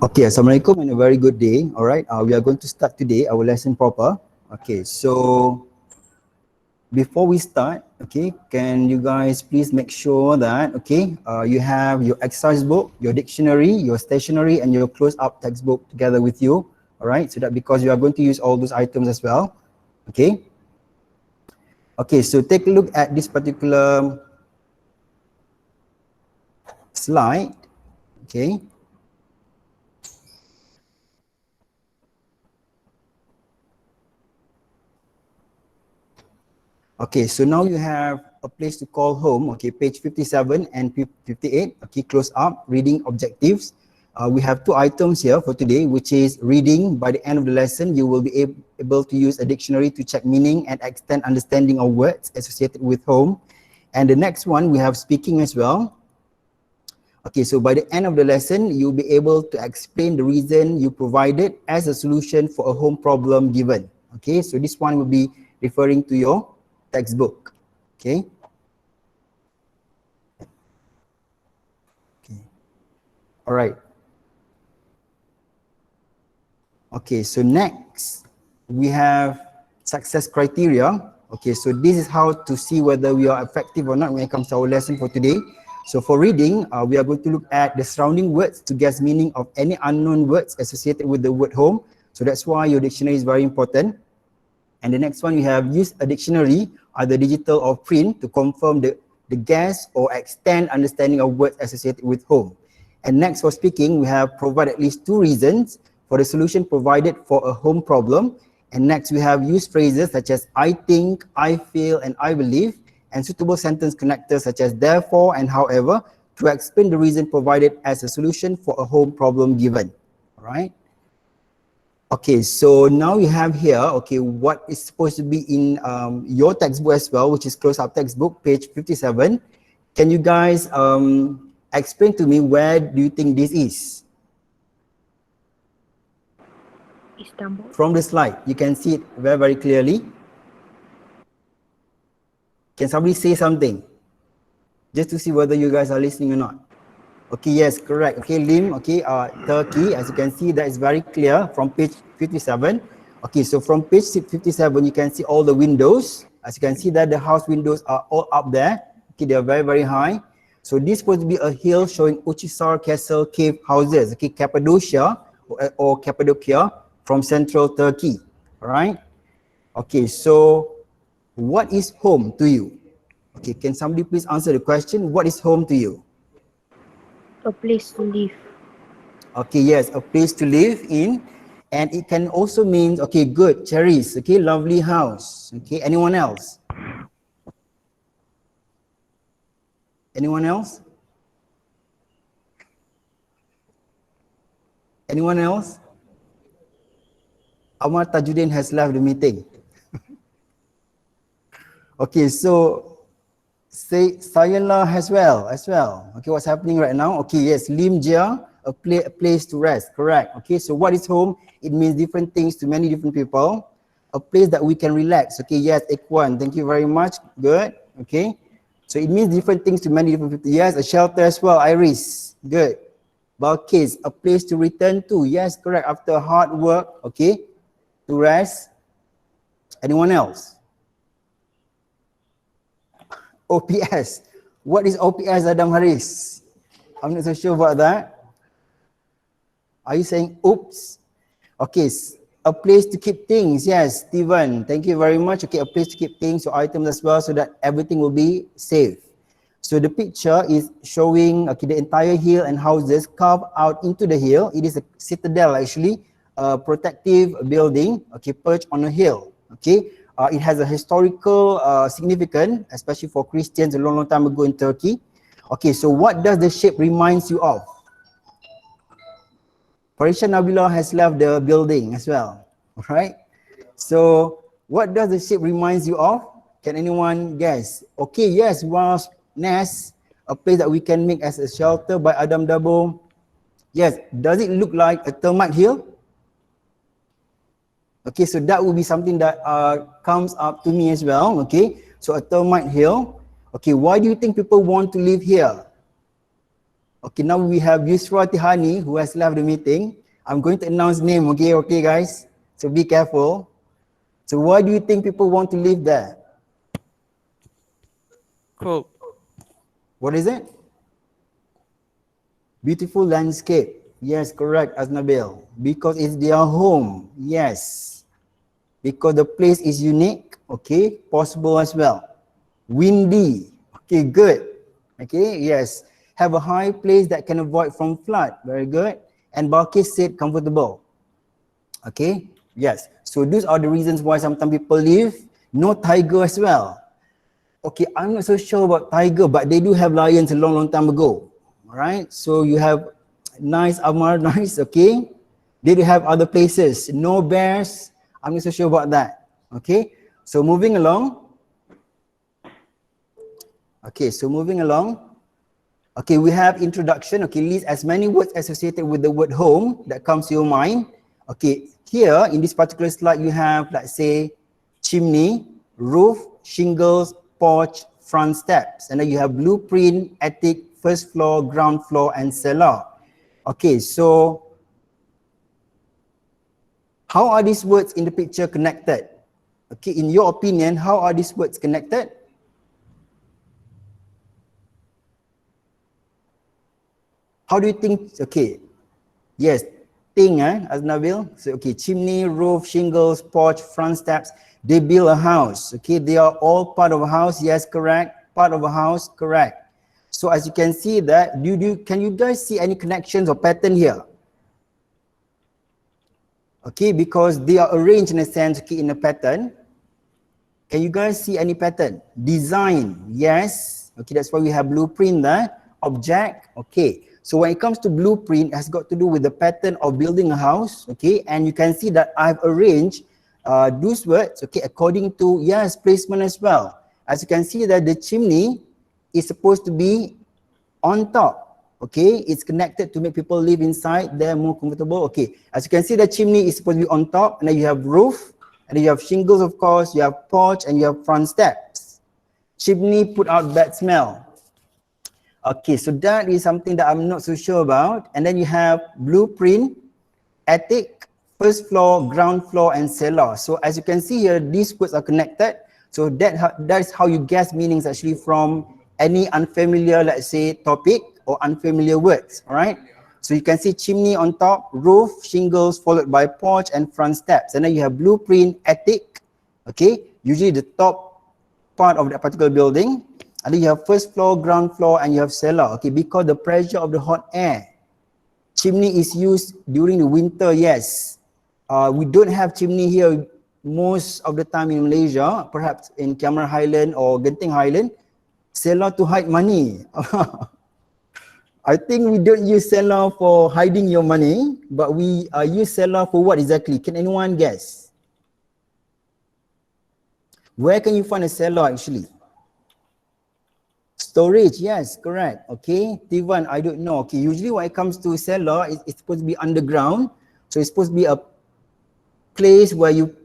Okay, Assalamualaikum and a very good day. All right, we are going to start today our lesson proper. Okay, so before we start, okay, can you guys please make sure that, okay, you have your exercise book, your dictionary, your stationery, and your close-up textbook together with you. All right, so that because you are going to use all those items as well. Okay. Okay, so take a look at this particular slide. Okay. Okay, so now you have a place to call home. Okay, page 57 and 58. Okay, close up, reading objectives. We have two items here for today, which is reading. By the end of the lesson, you will be able to use a dictionary to check meaning and extend understanding of words associated with home. And the next one, we have speaking as well. Okay, so by the end of the lesson, you'll be able to explain the reason you provided as a solution for a home problem given. Okay, so this one will be referring to your textbook. Okay. Okay. All right. Okay, so next we have success criteria. Okay, so this is how to see whether we are effective or not when it comes to our lesson for today. So for reading, we are going to look at the surrounding words to guess meaning of any unknown words associated with the word home. So that's why your dictionary is very important. And the next one, we have use a dictionary, either digital or print, to confirm the guess or extend understanding of words associated with home. And next, for speaking, we have provide at least two reasons for the solution provided for a home problem. And next, we have use phrases such as I think, I feel, and I believe, and suitable sentence connectors such as therefore and however to explain the reason provided as a solution for a home problem given. All right. Okay, so now you have here, okay, what is supposed to be in your textbook as well, which is close-up textbook, page 57. Can you guys explain to me where do you think this is? Istanbul. From the slide, you can see it very, very clearly. Can somebody say something? Just to see whether you guys are listening or not. Okay, yes, correct. Okay, Lim, okay, Turkey, as you can see, that is very clear from page 57. Okay, so from page 57, you can see all the windows. As you can see that the house windows are all up there. Okay, they are very, very high. So this is supposed to be a hill showing Uchisar Castle cave houses. Okay, Cappadocia or Cappadocia from central Turkey. All right. Okay, so what is home to you? Okay, can somebody please answer the question? What is home to you? A place to live. Okay, yes, a place to live in. And it can also mean, okay, good, cherries, okay, lovely house. Okay, anyone else? Anyone else? Anyone else? Amar Tajuddin has left the meeting. Okay, so say Sayala as well. Okay, what's happening right now? Okay, yes, Lim Jia, a place to rest, correct. Okay, so what is home? It means different things to many different people. A place that we can relax. Okay, yes, Ekwan, thank you very much. Good. Okay, so it means different things to many different people. Yes, a shelter as well, Iris. Good. Balkis, a place to return to. Yes, correct. After hard work, okay, to rest. Anyone else? OPS. What is OPS, Adam Haris? I'm not so sure about that. Are you saying oops? Okay, a place to keep things. Yes, Steven, thank you very much. Okay, a place to keep things or items as well so that everything will be safe. So the picture is showing, okay, the entire hill and houses carved out into the hill. It is a citadel actually, a protective building, okay, perched on a hill. Okay, it has a historical significance, especially for Christians a long, long time ago in Turkey. Okay, so what does the shape reminds you of? Farisha Nabila has left the building as well. All right. So what does the shape reminds you of? Can anyone guess? Okay, yes, wasp nest, a place that we can make as a shelter by Adam Dabo. Yes, does it look like a termite hill? Okay, so that will be something that comes up to me as well. Okay, so a termite hill. Okay, why do you think people want to live here? Okay, now we have Yusra Tihani who has left the meeting. I'm going to announce name, okay guys? So be careful. So why do you think people want to live there? Cool. What is it? Beautiful landscape. Yes, correct, Aznabil. Because it's their home. Yes. Because the place is unique. Okay, possible as well. Windy. Okay, good. Okay, yes. Have a high place that can avoid from flood. Very good. And Balkis said comfortable. Okay, yes. So those are the reasons why sometimes people live. No tiger as well. Okay, I'm not so sure about tiger, but they do have lions a long time ago. All right, so you have nice Amar, nice, okay. They do have other places. No bears. I'm not so sure about that. Okay, so moving along. Okay, so moving along. Okay, we have introduction. Okay, list as many words associated with the word home that comes to your mind. Okay, here in this particular slide, you have, let's say, chimney, roof, shingles, porch, front steps. And then you have blueprint, attic, first floor, ground floor, and cellar. Okay, so how are these words in the picture connected? Okay, in your opinion, how are these words connected? How do you think? Okay, yes, Aznabil. So okay, chimney, roof, shingles, porch, front steps. They build a house. Okay, they are all part of a house. Yes, correct. Part of a house, correct. So as you can see that, can you guys see any connections or pattern here? Okay, because they are arranged in a sense, okay, in a pattern. Can you guys see any pattern? Design, yes. Okay, that's why we have blueprint there. Object, okay. So when it comes to blueprint, it has got to do with the pattern of building a house, okay. And you can see that I've arranged those words, okay, according to, yes, placement as well. As you can see that the chimney is supposed to be on top, okay. It's connected to make people live inside, they're more comfortable, okay. As you can see, the chimney is supposed to be on top, and then you have roof, and then you have shingles, of course, you have porch, and you have front steps. Chimney put out bad smell. Okay, so that is something that I'm not so sure about. And then you have blueprint, attic, first floor, ground floor, and cellar. So as you can see here, these words are connected. So that is how you guess meanings actually from any unfamiliar, let's say, topic or unfamiliar words, all right? So you can see chimney on top, roof, shingles, followed by porch and front steps. And then you have blueprint, attic, okay? Usually the top part of that particular building. And then you have first floor, ground floor, and you have cellar, okay? Because the pressure of the hot air. Chimney is used during the winter, yes. We don't have chimney here most of the time in Malaysia, perhaps in Cameron Highland or Genting Highland. Cellar to hide money. I think we don't use cellar for hiding your money, but we use cellar for what exactly? Can anyone guess? Where can you find a cellar actually? Storage, yes, correct. Okay, Tivan, I don't know. Okay, usually when it comes to cellar, it's supposed to be underground. So it's supposed to be a place where you,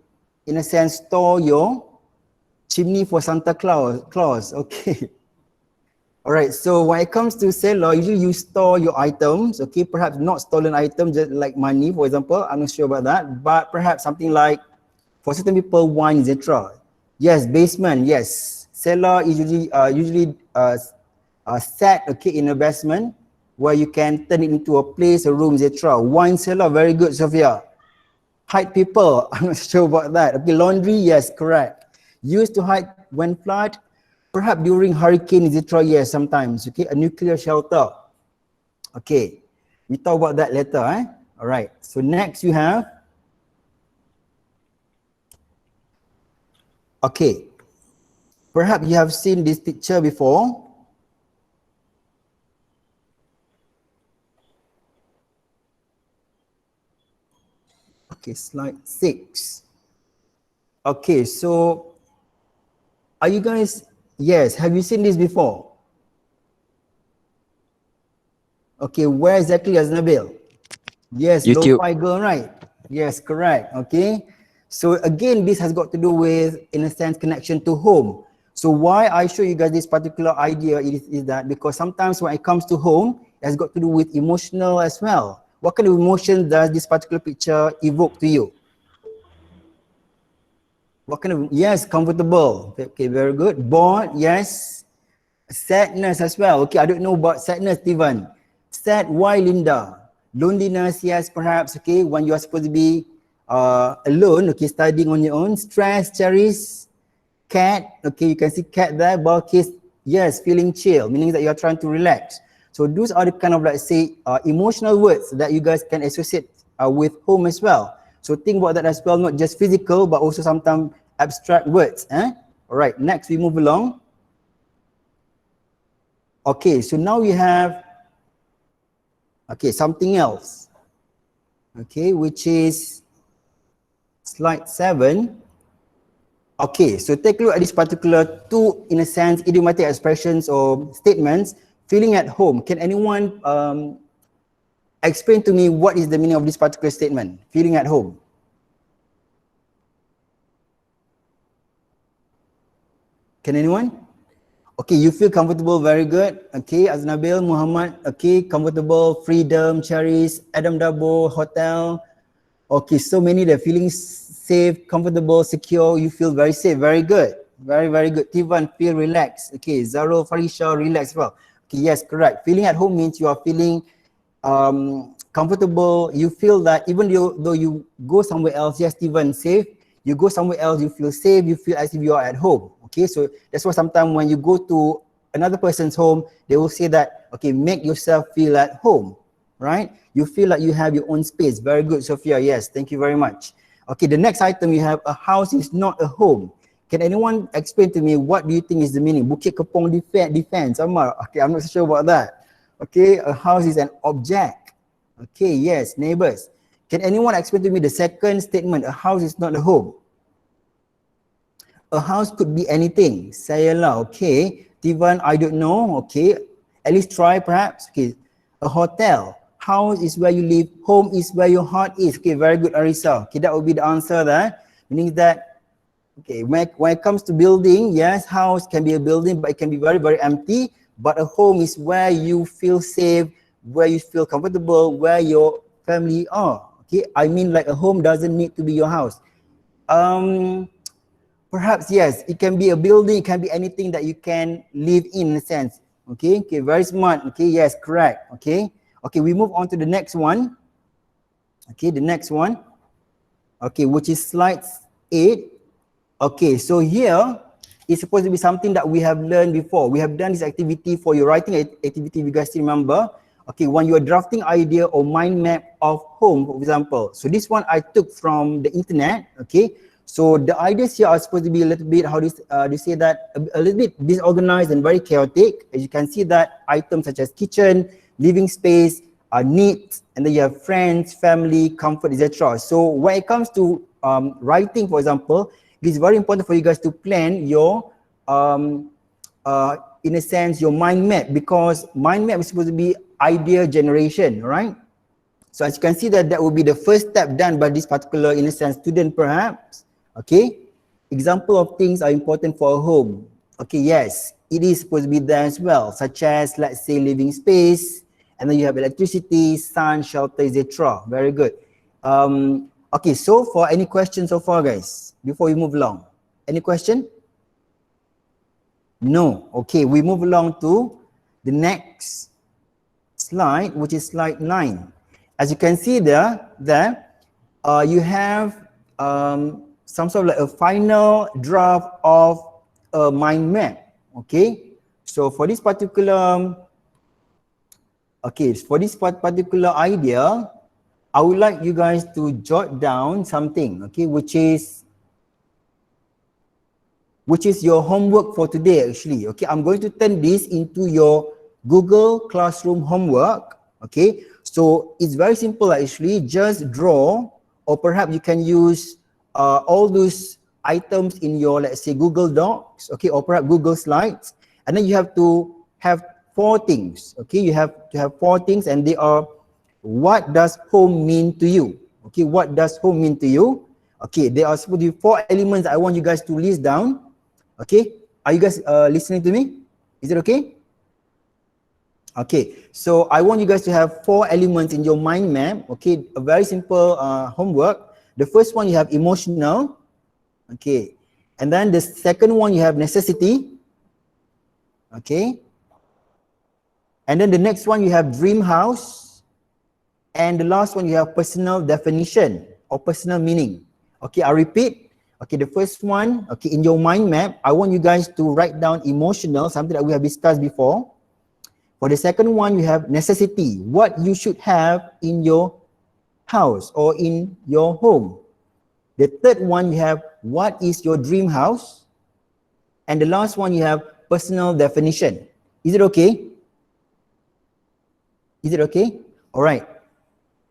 in a sense, store your chimney for Santa Claus. Okay. All right, so when it comes to cellar, usually you store your items, okay, perhaps not stolen items, just like money, for example. I'm not sure about that, but perhaps something like, for certain people, wine, etc. Yes, basement, yes. Cellar is usually set, okay, in a basement where you can turn it into a place, a room, etc. Wine cellar, very good, Sophia. Hide people, I'm not sure about that. Okay, laundry, yes, correct. Used to hide when flood, perhaps during hurricane, etc. Yes, sometimes, okay. A nuclear shelter. Okay, we talk about that later, eh? All right, so next you have, okay. Perhaps you have seen this picture before. Okay, slide 6. Okay, so are you guys, yes, have you seen this before? Okay, where exactly is Nabil? Yes, YouTube. Lo-Fi Girl, right? Yes, correct, okay. So again, this has got to do with, in a sense, connection to home. So why I show you guys this particular idea is that because sometimes when it comes to home, has got to do with emotional as well. What kind of emotion does this particular picture evoke to you? What kind of, yes, comfortable. Okay, very good. Bored, yes. Sadness as well. Okay, I don't know about sadness, Steven. Sad, why, Linda? Loneliness, yes, perhaps, okay, when you are supposed to be alone, okay, studying on your own. Stress, Cherise. Cat, okay, you can see cat there. Balkis, yes, feeling chill, meaning that you are trying to relax. So those are the kind of, like, say, emotional words that you guys can associate with home as well. So think about that as well, not just physical, but also sometimes abstract words. All right, next we move along. Okay, so now we have, okay, something else. Okay, which is slide 7. Okay, so take a look at this particular two, in a sense, idiomatic expressions or statements. Feeling at home. Can anyone explain to me what is the meaning of this particular statement? Feeling at home. Can anyone? Okay, you feel comfortable, very good. Okay, Aznabil, Muhammad, okay, comfortable, freedom, Charis, Adam Dabo, hotel. Okay, so many, they're feeling safe, comfortable, secure. You feel very safe, very good. Very, very good. Tivan, feel relaxed. Okay, Zarul, Farisha, relax well. Okay, yes, correct. Feeling at home means you are feeling comfortable. You feel that even though you go somewhere else, yes, Tivan, safe. You go somewhere else, you feel safe, you feel as if you are at home. Okay, so that's why sometimes when you go to another person's home, they will say that, okay, make yourself feel at home, right? You feel like you have your own space. Very good, Sophia. Yes, thank you very much. Okay, the next item you have, a house is not a home. Can anyone explain to me what do you think is the meaning? Bukit Kepong defense. Amar. Okay, I'm not so sure about that. Okay, a house is an object. Okay, yes, neighbors. Can anyone explain to me the second statement? A house is not a home. A house could be anything. Saya lah. Okay. Tivan, I don't know. Okay. At least try perhaps. Okay. A hotel. House is where you live. Home is where your heart is. Okay. Very good, Arisa. Okay. That will be the answer there. Meaning that, okay, when it comes to building, yes, house can be a building, but it can be very, very empty. But a home is where you feel safe, where you feel comfortable, where your family are. Okay. I mean, like, a home doesn't need to be your house. Perhaps, yes, it can be a building, it can be anything that you can live in a sense. Okay, okay, very smart. Okay, yes, correct. Okay, okay, we move on to the next one. Okay, the next one. Okay, which is slide 8. Okay, so here it's supposed to be something that we have learned before. We have done this activity for your writing activity, if you guys still remember. Okay, when you are drafting idea or mind map of home, for example. So this one I took from the internet. Okay. So the ideas here are supposed to be a little bit, how do you say that, a little bit disorganized and very chaotic. As you can see that items such as kitchen, living space, needs, and then you have friends, family, comfort, etc. So when it comes to writing, for example, it is very important for you guys to plan your, in a sense, your mind map, because mind map is supposed to be idea generation, right? So as you can see that will be the first step done by this particular, in a sense, student perhaps. Okay, example of things are important for a home. Okay, yes, it is supposed to be there as well, such as, let's say, living space, and then you have electricity, sun, shelter, etc. Very good. Okay, so for any questions so far, guys, before we move along? Any question? No. Okay, we move along to the next slide, which is slide 9. As you can see there you have some sort of like a final draft of a mind map. Okay, so for this particular, particular idea, I would like you guys to jot down something, okay, which is your homework for today actually. Okay, I'm going to turn this into your Google Classroom homework. Okay, so it's very simple actually. Just draw, or perhaps you can use all those items in your, let's say, Google Docs, okay, or perhaps Google Slides, and then you have to have 4 things. Okay, you have to have 4 things, and they are: what does home mean to you? Okay, what does home mean to you? Okay, there are supposed to be 4 elements I want you guys to list down. Okay, are you guys listening to me? Is it okay? Okay, so I want you guys to have 4 elements in your mind map. Okay, a very simple homework. The first one you have emotional. Okay, and then the second one you have necessity. Okay, and then the next one you have dream house, and the last one you have personal definition or personal meaning. Okay, I repeat. Okay, the first one, okay, in your mind map, I want you guys to write down emotional, something that we have discussed before. For the second one, you have necessity, what you should have in your house or in your home. The third one, you have what is your dream house? And the last one, you have personal definition. Is it okay? Is it okay? All right.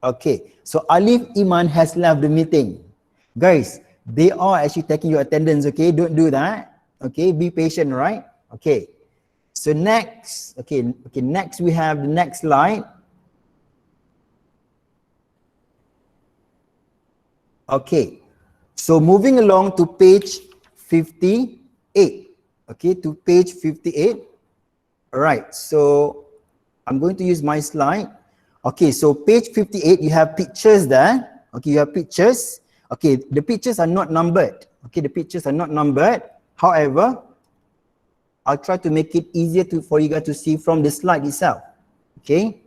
Okay. So Alif Iman has left the meeting. Guys, they are actually taking your attendance, okay? Don't do that. Okay, be patient, right? Okay. So next, next we have the next slide. Okay, so moving along to page 58. Okay, to page 58. All right, so I'm going to use my slide. Okay, so page 58, you have pictures there. Okay, you have pictures. Okay, the pictures are not numbered. Okay, the pictures are not numbered. However, I'll try to make it easier for you guys to see from the slide itself. Okay.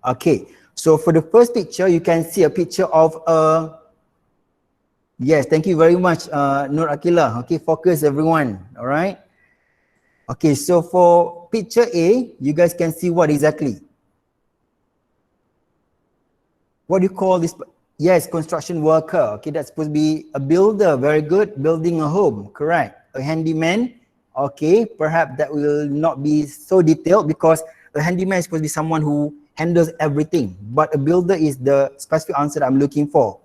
Okay. So for the first picture, you can see a picture of a. Yes, thank you very much, Nur Akila. Okay, focus everyone. All right. Okay, so for picture A, you guys can see what exactly? What do you call this? Yes, construction worker. Okay, that's supposed to be a builder. Very good. Building a home. Correct. A handyman. Okay, perhaps that will not be so detailed because a handyman is supposed to be someone who handles everything. But a builder is the specific answer that I'm looking for.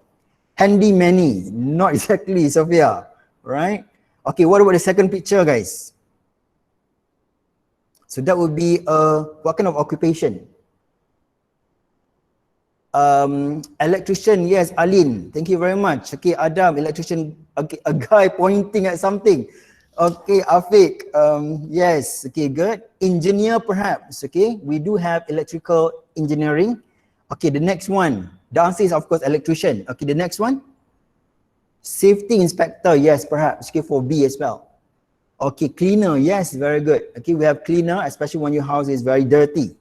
Handyman, not exactly, Sophia. Right? Okay, what about the second picture, guys? So that would be what kind of occupation? Electrician, yes, Alin, thank you very much. Okay, Adam, electrician, okay, a guy pointing at something. Okay, Afiq, yes, okay, good. Engineer perhaps, okay, we do have electrical engineering. Okay, the next one, the answer is of course electrician. Okay, the next one, safety inspector, yes, perhaps, okay, for B as well. Okay, cleaner, yes, very good. Okay, we have cleaner, especially when your house is very dirty.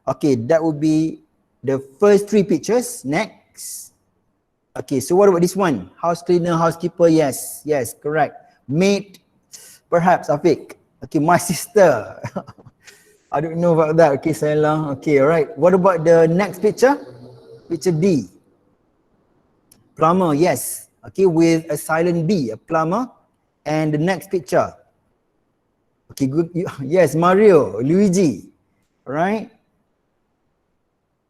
Okay, that would be the first 3 pictures. Next. Okay, so what about this one? House cleaner, housekeeper, yes, yes, correct. Maid, perhaps, Afiq. Okay, my sister. I don't know about that. Okay, Salah. Okay, all right. What about the next picture? Picture D. Plumber, yes. Okay, with a silent B, a plumber. And the next picture. Okay, good. Yes, Mario, Luigi. All right.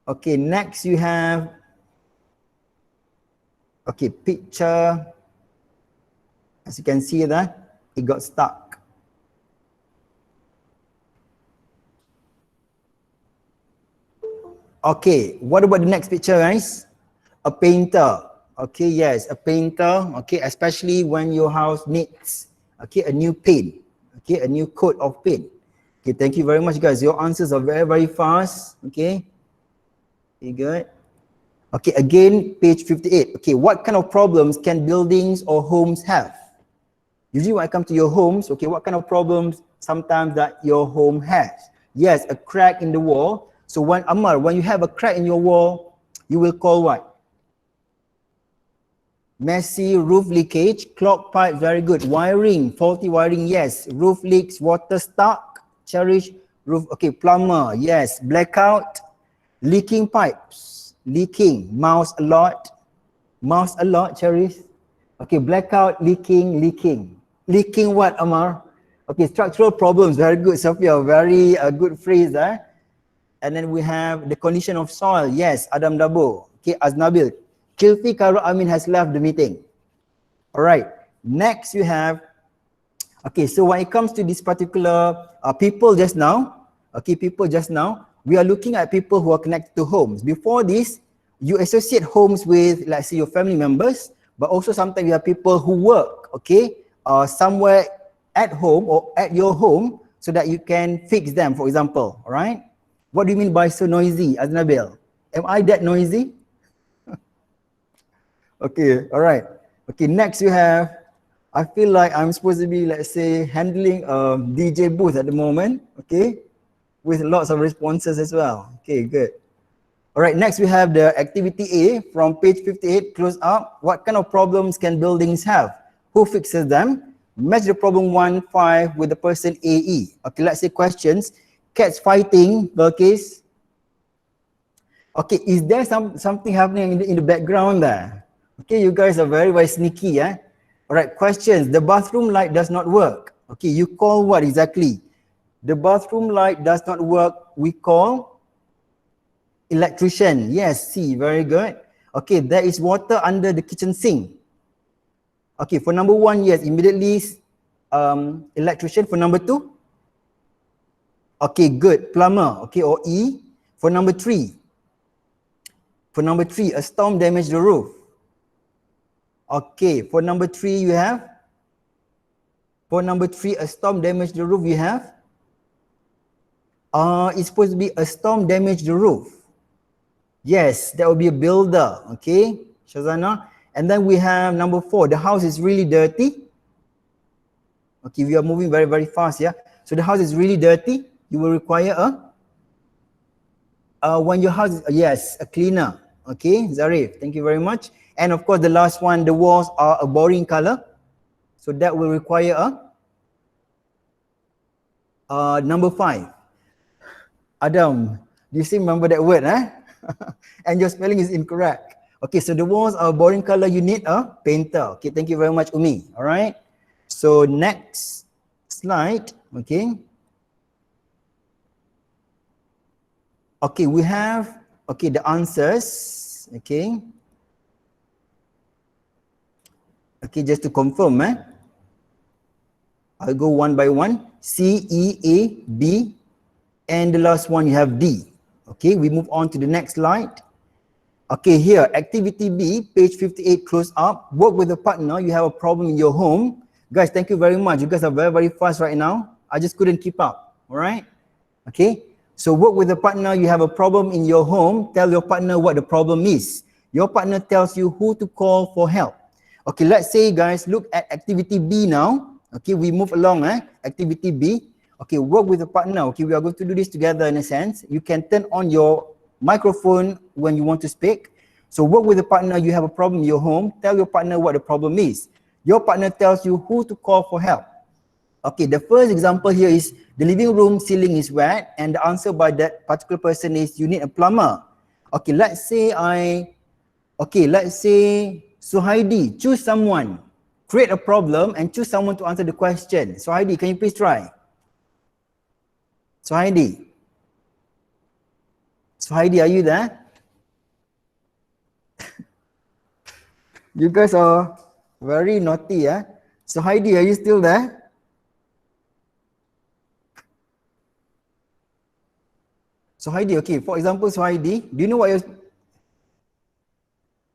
Okay, next you have, okay, picture. As you can see that, it got stuck. Okay, what about the next picture, guys? A painter. Okay, yes, a painter. Okay, especially when your house needs, okay, a new paint. Okay, a new coat of paint. Okay, thank you very much, guys. Your answers are very, very fast. Okay. Okay, good. Okay, again, page 58. Okay, what kind of problems can buildings or homes have? Usually when I come to your homes, okay, what kind of problems sometimes that your home has? Yes, a crack in the wall. So when Amar, when you have a crack in your wall, you will call what? Messy roof leakage, clog pipe, very good. Wiring, faulty wiring, yes. Roof leaks, water stuck, cherish, roof, okay, plumber, yes. Blackout, leaking pipes, leaking, mouse a lot, cherish. Okay, blackout, leaking. Leaking what, Amar? Okay, structural problems, very good, Sophia, very good phrase there. And then we have the condition of soil, yes, Adam Dabo. Okay, Aznabil. Kilfi Karo Amin has left the meeting. All right, next you have, okay, so when it comes to this particular people just now, we are looking at people who are connected to homes. Before this, you associate homes with, let's say, your family members, but also sometimes you have people who work, okay, somewhere at home or at your home. so that you can fix them, for example, all right? What do you mean by so noisy, Aznabil? Am I that noisy? Okay, all right. Okay, next you have, I feel like I'm supposed to be, let's say, handling a DJ booth at the moment, okay? With lots of responses as well. Okay, good. All right, next we have the activity A from page 58, close up. What kind of problems can buildings have? Who fixes them? Match the problem 1-5 with the person AE. Okay, let's say questions. Cats fighting, Belkis. Okay, is there something happening in the background there? Okay, you guys are very, very sneaky, eh? All right, questions. The bathroom light does not work. Okay, you call what exactly? The bathroom light does not work. We call electrician. Yes, C, very good. Okay, there is water under the kitchen sink. Okay, for number 1, yes, immediately electrician. For number 2, okay, good, plumber. Okay, or E. For number 3, a storm damaged the roof. Okay, for number 3 you have, a storm damaged the roof, you have, it's supposed to be a storm damaged the roof. Yes, that would be a builder, okay, Shazana. And then we have number 4, the house is really dirty. Okay, we are moving very, very fast, yeah. So the house is really dirty, you will require when your house is, yes, a cleaner. Okay, Zarif, thank you very much. And of course, the last one, the walls are a boring color. So that will require number 5. Adam, do you still remember that word, eh? And your spelling is incorrect. Okay, so the walls are a boring color, you need a painter. Okay, thank you very much, Umi. All right. So next slide, okay. Okay, we have, okay, the answers, okay. Okay, just to confirm, I'll go one by one. C, E, A, B, and the last one you have D. Okay, we move on to the next slide. Okay, here, activity B, page 58, close up. Work with a partner, you have a problem in your home. Guys, thank you very much. You guys are very, very fast right now. I just couldn't keep up, all right? Okay, so work with a partner, you have a problem in your home. Tell your partner what the problem is. Your partner tells you who to call for help. Okay, let's say, guys, look at activity B now. Okay, we move along, activity B. Okay, work with a partner. Okay, we are going to do this together in a sense. You can turn on your microphone when you want to speak. So work with a partner, you have a problem in your home. Tell your partner what the problem is. Your partner tells you who to call for help. Okay, the first example here is the living room ceiling is wet, and the answer by that particular person is you need a plumber. Okay, let's say Suhaidi, choose someone, create a problem and choose someone to answer the question. Suhaidi, can you please try? Suhaidi, are you there? You guys are very naughty, eh? Suhaidi, are you still there? Suhaidi, okay, for example, Suhaidi, do you know what you're...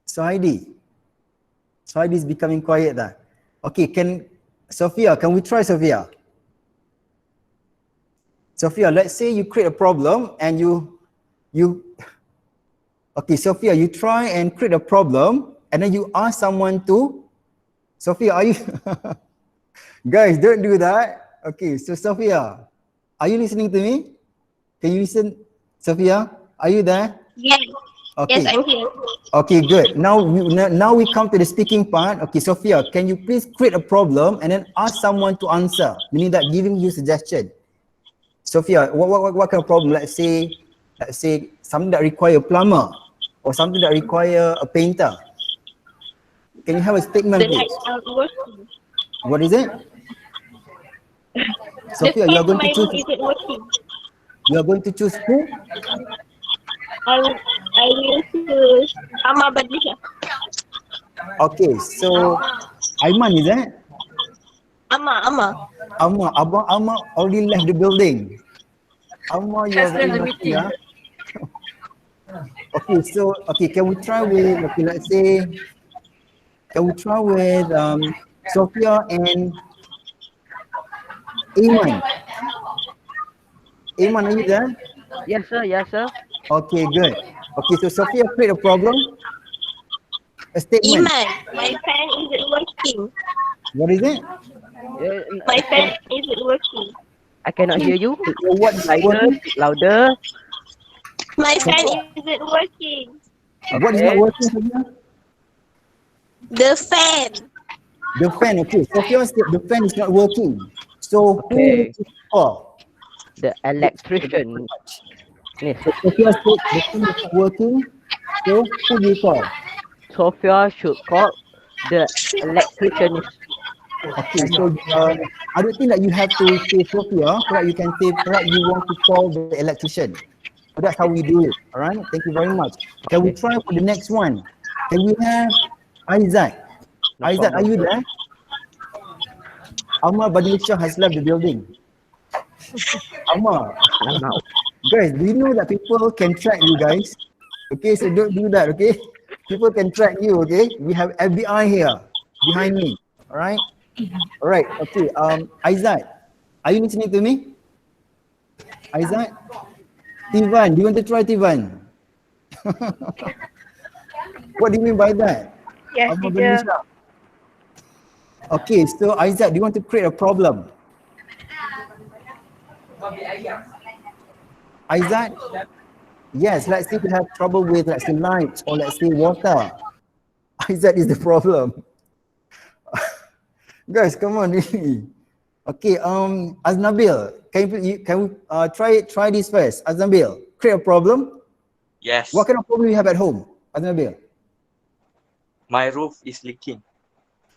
Suhaidi is becoming quiet there. Okay, Sophia, can we try Sophia? Sophia, let's say you create a problem and okay, Sophia, you try and create a problem and then you ask someone to, Sophia, are you, guys, don't do that. Okay, so Sophia, are you listening to me? Can you listen? Sophia, are you there? Yes. Okay. Yes, I'm here. Okay, good. Now we come to the speaking part. Okay, Sophia, can you please create a problem and then ask someone to answer, meaning that giving you suggestion. Sophia, what kind of problem? Let's say something that require a plumber or something that require a painter. Can you have a statement, The please? lights aren't working. What is it? Sophia, you are going to choose. Isn't working. You are going to choose who? I will choose Amma Badlisha. Okay, so Aiman, is it? Amma. Amma already left the building. Amma, you are very lucky, yeah? Okay, can we try with, okay, let's say, can we try with Sophia and Aiman? Iman, are you there? Yes, sir. Yes, sir. Okay, good. Okay, so Sophia create a problem, a statement. Iman, my fan isn't working. What is it? My fan isn't working. I cannot hear you. Your what is not Louder, working? louder. My fan Sophia, isn't working. what is not Okay. working, Sophia? The fan. The fan, okay. Sophia said the fan is not working. So who will Okay. you call? The electrician. Yes. So Sophia said the fan is not working. So who do you call? Sophia should call the electrician. Okay, so I don't think that you have to say Sophia. Perhaps you can say perhaps you want to call the electrician. So that's how we do it. All right. Thank you very much. Can we Okay. try for the next one? Can we have Aizat? No Aizat, are problem, you sir. there? Amar Badilisha has left the building. Amar, I'm out. guys, do you know that people can track you guys? Okay, so don't do that, okay? People can track you, okay? We have FBI here behind me. All right? All right, okay. Aizat, are you listening to me? Aizat? Tivan, do you want to try Tivan? What do you mean by that? Yes, Amar teacher. Badilisha. Okay, so Aizat, do you want to create a problem? Aizat? Yes, let's say we have trouble with, let's say, lights or let's say water. Aizat is the problem. Guys, come on, really. Okay, Aznabil, can we try this first? Aznabil, create a problem. Yes, What kind of problem you have at home, Aznabil? my roof is leaking.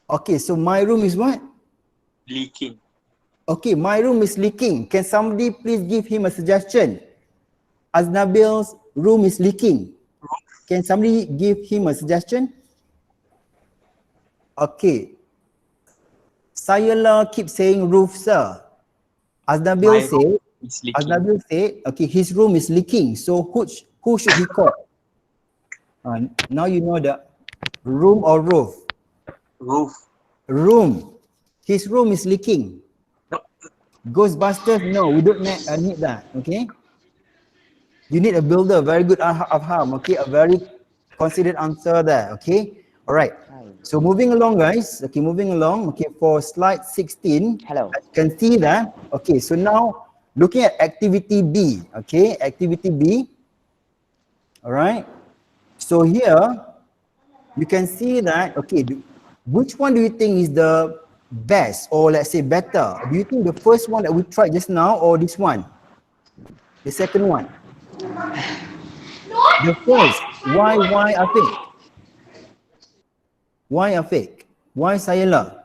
Okay, so my room is what? Leaking. Okay, my room is leaking. Can somebody please give him a suggestion? Aznabil's room is leaking. Can somebody give him a suggestion? Okay. Sayala keep saying roof, sir. Aznabil My say, roof is leaking. Aznabil say, okay, his room is leaking. So who should he call? Now you know the room or roof. Roof. Room. His room is leaking. No, Ghostbusters, no, we don't need that, okay? You need a builder, very good Afham, okay? A very considered answer there, okay? All right. So moving along, guys. Okay, moving along. Okay, for slide 16, Hello. as you can see that. Okay, so now looking at activity B. Okay, activity B. All right. So here you can see that. Okay, which one do you think is the best, or let's say better? Do you think the first one that we tried just now, or this one? The second one? The first. Why Afiq? Why Afiq? Why Sayala?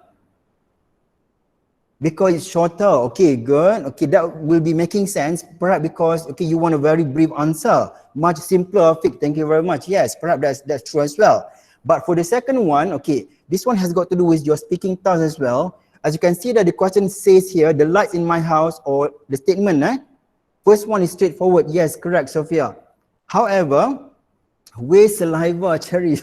Because it's shorter. Okay, good. Okay, that will be making sense. Perhaps because, okay, you want a very brief answer. Much simpler, Afiq. Thank you very much. Yes, perhaps that's true as well. But for the second one, okay, this one has got to do with your speaking task as well. As you can see that the question says here, the lights in my house, or the statement, first one is straightforward. Yes, correct, Sophia. However, waste saliva, Cherry.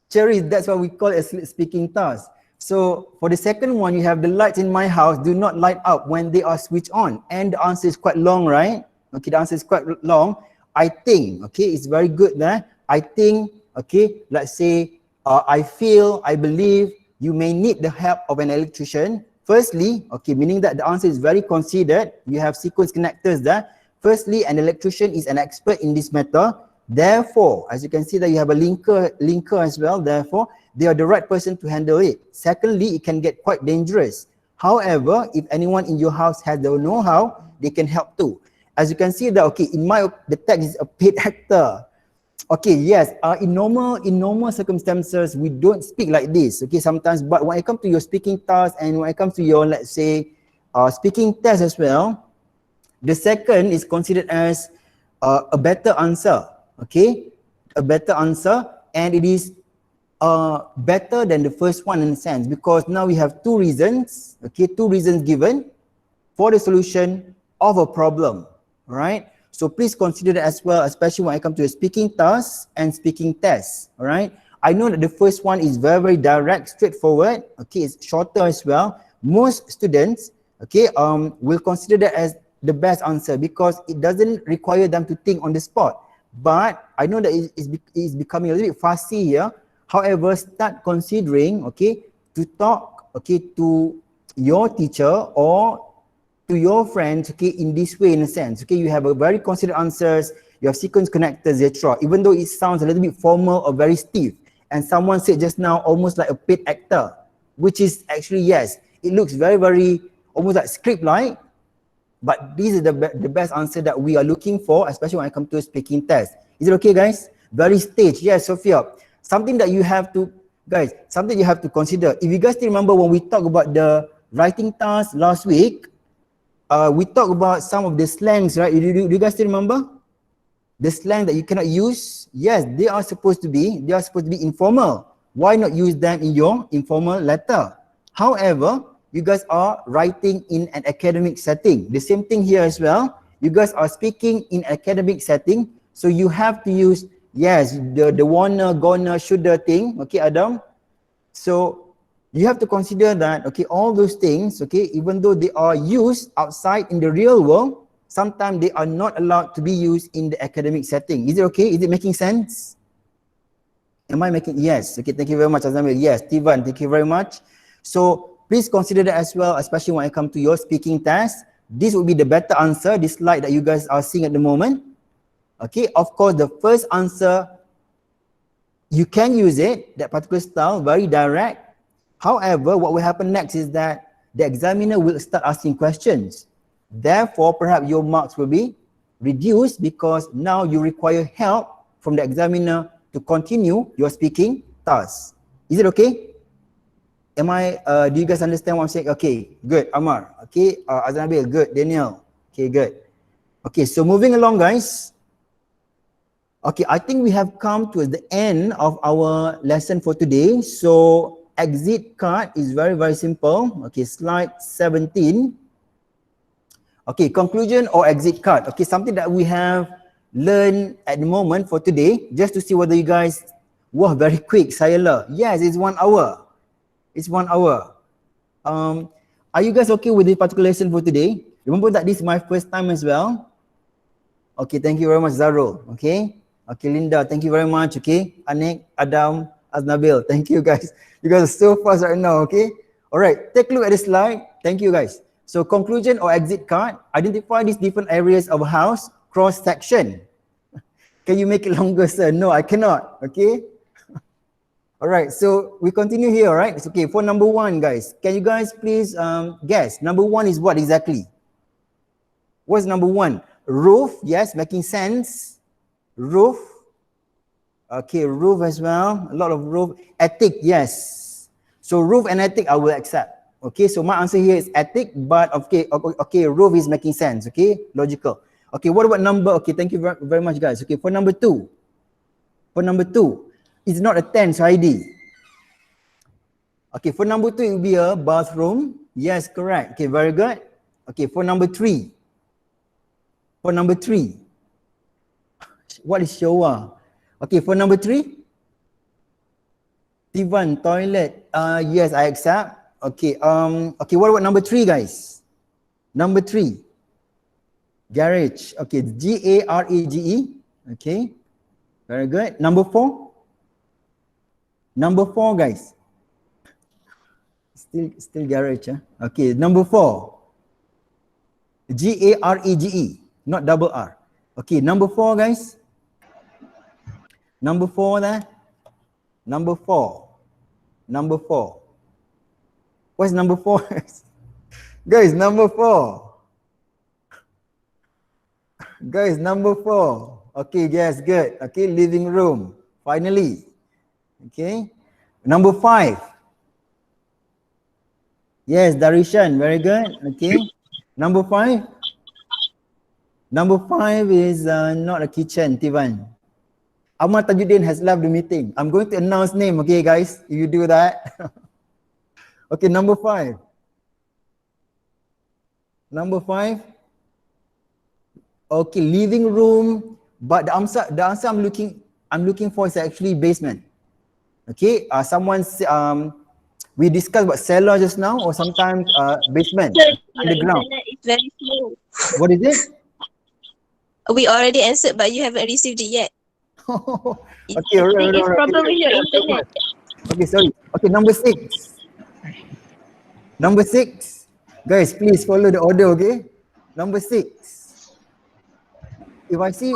Cherry, that's what we call a speaking task. So for the second one, you have the lights in my house do not light up when they are switched on. And the answer is quite long, right? Okay, the answer is quite long. I think, okay, it's very good there. I think, okay, let's say, I feel, I believe you may need the help of an electrician. Firstly, okay, meaning that the answer is very considered. You have sequence connectors there. Firstly, an electrician is an expert in this matter. Therefore, as you can see that you have a linker as well. Therefore, they are the right person to handle it. Secondly, it can get quite dangerous. However, if anyone in your house has the know-how, they can help too. As you can see that, okay, the text is a paid actor. Okay, yes, in normal circumstances, we don't speak like this, okay, sometimes, but when it comes to your speaking task and when it comes to your, let's say, speaking test as well, the second is considered as a better answer, okay, a better answer, and it is better than the first one in a sense, because now we have two reasons, okay, two reasons given for the solution of a problem, right? So please consider that as well, especially when it comes to a speaking task and speaking test, all right? I know that the first one is very, very direct, straightforward, okay, it's shorter as well. Most students, okay, will consider that as the best answer because it doesn't require them to think on the spot. But I know that it's becoming a little bit fussy here. However, start considering, okay, to talk, okay, to your teacher or to your friends, okay, in this way, in a sense, okay, you have a very considered answers, you have sequence connectors, etc. Even though it sounds a little bit formal or very stiff, and someone said just now almost like a paid actor, which is actually, yes, it looks very, very almost like script-like, but this is the best answer that we are looking for, especially when it comes to a speaking test. Is it okay, guys? Very staged. Yes, Sophia. Something that you have to, guys, something you have to consider. If you guys still remember when we talked about the writing task last week, we talked about some of the slangs, right? Do you guys still remember? The slang that you cannot use? Yes, they are supposed to be informal. Why not use them in your informal letter? However, you guys are writing in an academic setting. The same thing here as well. You guys are speaking in academic setting. So you have to use, yes, the wanna, gonna, shoulda thing. Okay, Adam? So you have to consider that, okay, all those things, okay, even though they are used outside in the real world, sometimes they are not allowed to be used in the academic setting. Is it okay? Is it making sense? Am I making, yes. Okay, thank you very much, Azamil. Yes, Steven, thank you very much. So please consider that as well, especially when it comes to your speaking test. This would be the better answer, this slide that you guys are seeing at the moment. Okay, of course, the first answer, you can use it, that particular style, very direct. However, what will happen next is that the examiner will start asking questions. Therefore, perhaps your marks will be reduced because now you require help from the examiner to continue your speaking task. Is it okay? Am I, do you guys understand what I'm saying? Okay, good. Amar, okay. Azanabil, good. Daniel, okay, good. Okay, so moving along, guys. Okay, I think we have come to the end of our lesson for today. So exit card is very, very simple. Okay, slide 17. Okay, conclusion or exit card. Okay, something that we have learned at the moment for today, just to see whether you guys, were very quick, Sayala. Yes, it's 1 hour. It's 1 hour. Are you guys okay with this particular lesson for today? Remember that this is my first time as well. Okay, thank you very much, Zarul. Okay. Okay, Linda, thank you very much. Okay, Anik, Adam, Aznabil, thank you guys. You guys are so fast right now. Okay. All right, take a look at the slide. Thank you guys. So conclusion or exit card, identify these different areas of a house, cross section. Can you make it longer, sir? No, I cannot. Okay. All right, so we continue here. All right. It's okay. For number 1, guys, can you guys please guess? Number 1 is what exactly? What's number 1? Roof. Yes, making sense. Roof. Okay, roof as well. A lot of roof. Attic. Yes. So roof and attic I will accept. Okay, so my answer here is attic, but okay, roof is making sense. Okay, logical. Okay, what about number? Okay, thank you very much, guys. Okay, for number 2. For number 2, it's not a tense ID. Okay, for number 2, it will be a bathroom. Yes, correct. Okay, very good. Okay, for number 3. For number 3, what is shower? Okay, for number 3, divan, toilet. Yes, I accept. Okay, okay, what about number 3, guys? Number 3, garage. Okay, G-A-R-A-G-E. Okay, very good. Number 4. Number 4, guys. Still garage, huh? Okay, number 4. G-A-R-A-G-E, not double R. Okay, number 4, guys. Number 4 there. Number 4. Number 4. What's number 4? Guys, number 4. Guys, number 4. Okay, yes, good. Okay, living room. Finally. Okay. Number 5. Yes, Darishan, very good. Okay. Number 5. Number 5 is not a kitchen, Tivan. Ahmad Tajuddin has left the meeting. I'm going to announce name, okay, guys, if you do that. Okay, number 5. Number 5. Okay, living room. But the answer I'm looking for is actually basement. Okay, we discussed about cellar just now, or sometimes basement, Sir, your underground. internet is very slow. What is it? We already answered, but you haven't received it yet. Okay, I think it's alright. problem with your internet. Okay, sorry. Okay, number 6. Number 6. Guys, please follow the order, okay? Number 6. If I see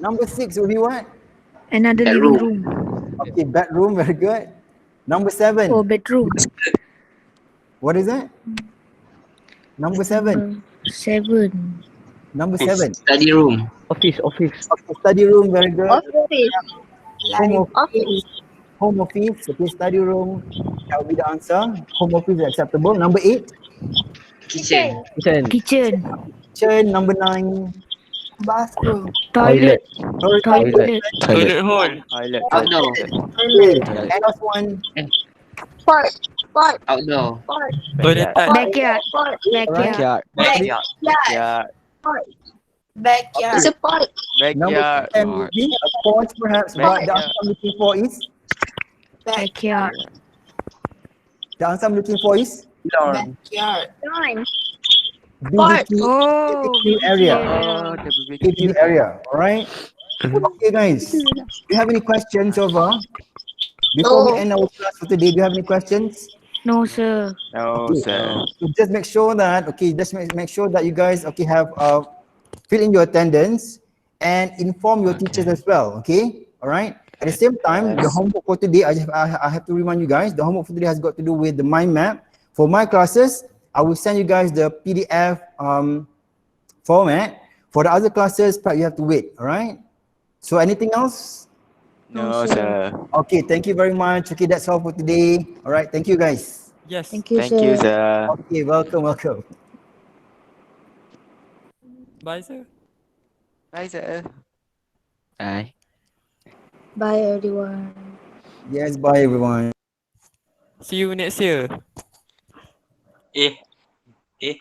number 6 will be what? Another living room. Okay, bedroom, very good. Number 7. Oh, bedroom. What is that? Number 7. Number 7. Number 7. Study room. Office. Okay, study room, very good. Office. Home office. Office. Home office, okay, study room. That will be the answer. Home office is acceptable. Number 8. Kitchen. Kitchen. Kitchen. Kitchen. Number 9. Bathroom. Toilet. Sorry, Toilet. Toilet hole. Outdoor. Okay. And last one. Port. Port. Outdoor. Port. Toilet time. Backyard. Port. Backyard. Backyard. Backyard. It's a port. Number 10 would be a pause perhaps, but the answer I'm looking for is? Backyard. The answer I'm looking for is? Backyard. Nine. BBQ, Oh. BBQ area. BBQ area, alright? Okay guys, do you have any questions so far? Before we No. end our class for today, do you have any questions? No, sir. No, sir. So just make sure that, okay, just make sure that you guys, okay, have, fill in your attendance and inform your teachers as well, okay? Alright? At the same time, the homework for today, I have to remind you guys, the homework for today has got to do with the mind map. For my classes, I will send you guys the PDF format. For the other classes, perhaps you have to wait, alright? So anything else? No, sir. Okay, thank you very much. Okay, that's all for today. Alright, thank you guys. Yes. Thank you, Thank sir. you, sir. Okay, welcome. Bye, sir. Bye, sir. Bye. Bye, everyone. Yes, bye everyone. See you next year.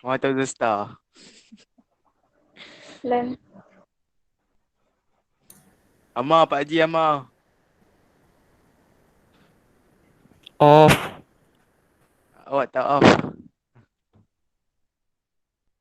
What of the star? Learn. Amar, Pak Haji Amar. Off. Awak tak off.